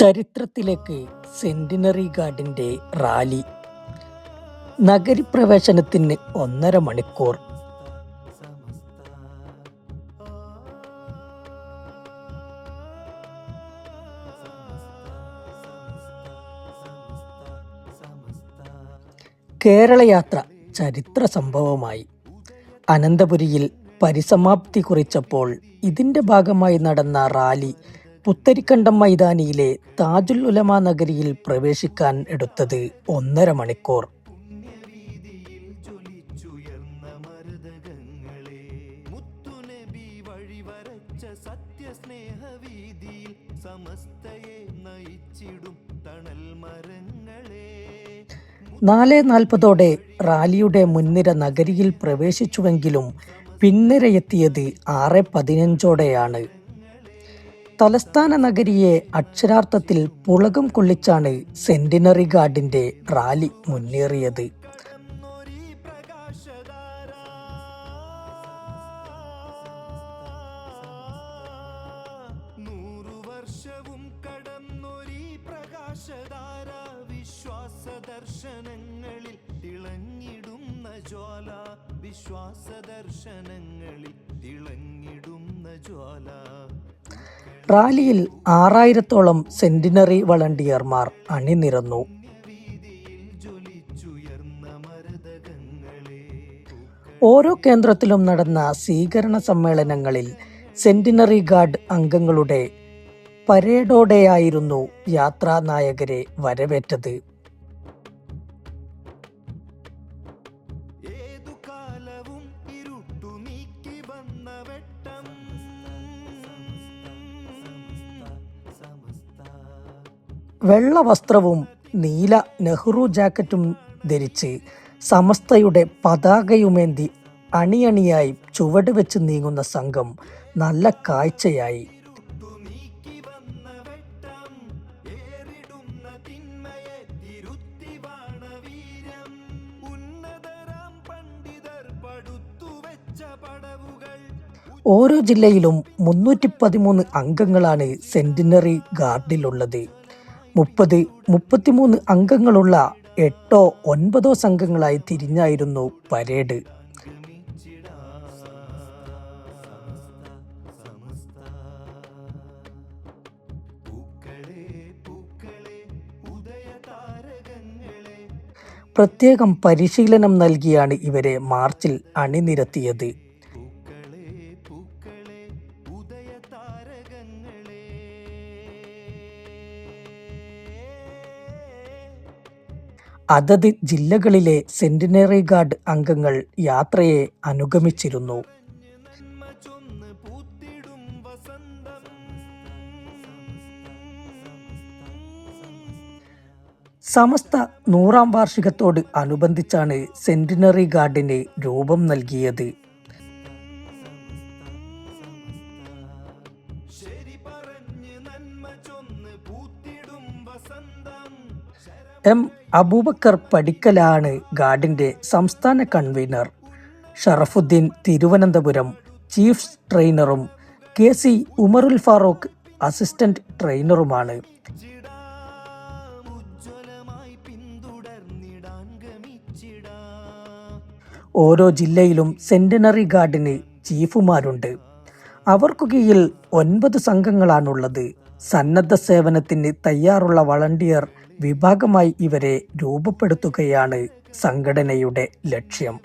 ചരിത്രത്തിലേക്ക് centenary ഗാർഡിന്റെ rally. നഗരപ്രവേശനത്തിന് 1.5 മണിക്കൂർ. കേരളയാത്ര ചരിത്ര സംഭവമായി. അനന്തപുരിയിൽ പരിസമാപ്തി കുറിച്ചപ്പോൾ ഇതിന്റെ ഭാഗമായി നടന്ന റാലി പുത്തരിക്കണ്ടം മൈതാനിയിലെ താജുൽ ഉലമ നഗരിയിൽ പ്രവേശിക്കാൻ എടുത്തത് 1.5 മണിക്കൂർ. നാല് 4:40 റാലിയുടെ മുൻനിര നഗരിയിൽ പ്രവേശിച്ചുവെങ്കിലും പിൻനിരയെത്തിയത് 6:15 തലസ്ഥാന നഗരിയെ അക്ഷരാർത്ഥത്തിൽ പുളകം കൊള്ളിച്ചാണ് സെന്റിനറി ഗാർഡിന്റെ റാലി മുന്നേറിയത്. റാലിയിൽ 6000-ഓളം സെന്റിനറി വളണ്ടിയർമാർ അണിനിരന്നു. ഓരോ കേന്ദ്രത്തിലും നടന്ന സ്വീകരണ സമ്മേളനങ്ങളിൽ സെന്റിനറി ഗാർഡ് അംഗങ്ങളുടെ പരേഡോടെയായിരുന്നു യാത്രാ നായകരെ വരവേറ്റത്. വെള്ള വസ്ത്രവും നീല നെഹ്റു ജാക്കറ്റും ധരിച്ച് സമസ്തയുടെ പതാകയുമേന്തി അണിയണിയായി ചുവട് വെച്ച് നീങ്ങുന്ന സംഘം നല്ല കാഴ്ചയായി. ഓരോ ജില്ലയിലും 313 അംഗങ്ങളാണ് സെന്റിനറി ഗാർഡിലുള്ളത്. 33 അംഗങ്ങളുള്ള 8-9 സംഘങ്ങളായി തിരിഞ്ഞായിരുന്നു പരേഡ്. പ്രത്യേകം പരിശീലനം നൽകിയാണ് ഇവരെ മാർച്ചിൽ അണിനിരത്തിയത്. അതത് ജില്ലകളിലെ സെന്റിനറി ഗാർഡ് അംഗങ്ങൾ യാത്രയെ അനുഗമിച്ചിരുന്നു. സമസ്ത 100ാം വാർഷികത്തോട് അനുബന്ധിച്ചാണ് സെന്റിനറി ഗാർഡിന് രൂപം നൽകിയത്. എം അബൂബക്കർ പടിക്കലാണ് ഗാർഡിന്റെ സംസ്ഥാന കൺവീനർ. ഷറഫുദ്ദീൻ തിരുവനന്തപുരം ചീഫ് ട്രെയിനറും KC ഉമറുൽ ഫാറൂഖ് അസിസ്റ്റന്റ് ട്രെയിനറുമാണ്. ഓരോ ജില്ലയിലും സെന്റിനറി ഗാർഡിന് ചീഫുമാരുണ്ട്. അവർക്കു കീഴിൽ 9 സംഘങ്ങളാണുള്ളത്. സന്നദ്ധ സേവനത്തിന് തയ്യാറുള്ള വളണ്ടിയർ വിഭാഗമായി ഇവരെ രൂപപ്പെടുത്തുകയാണ് സംഘടനയുടെ ലക്ഷ്യം.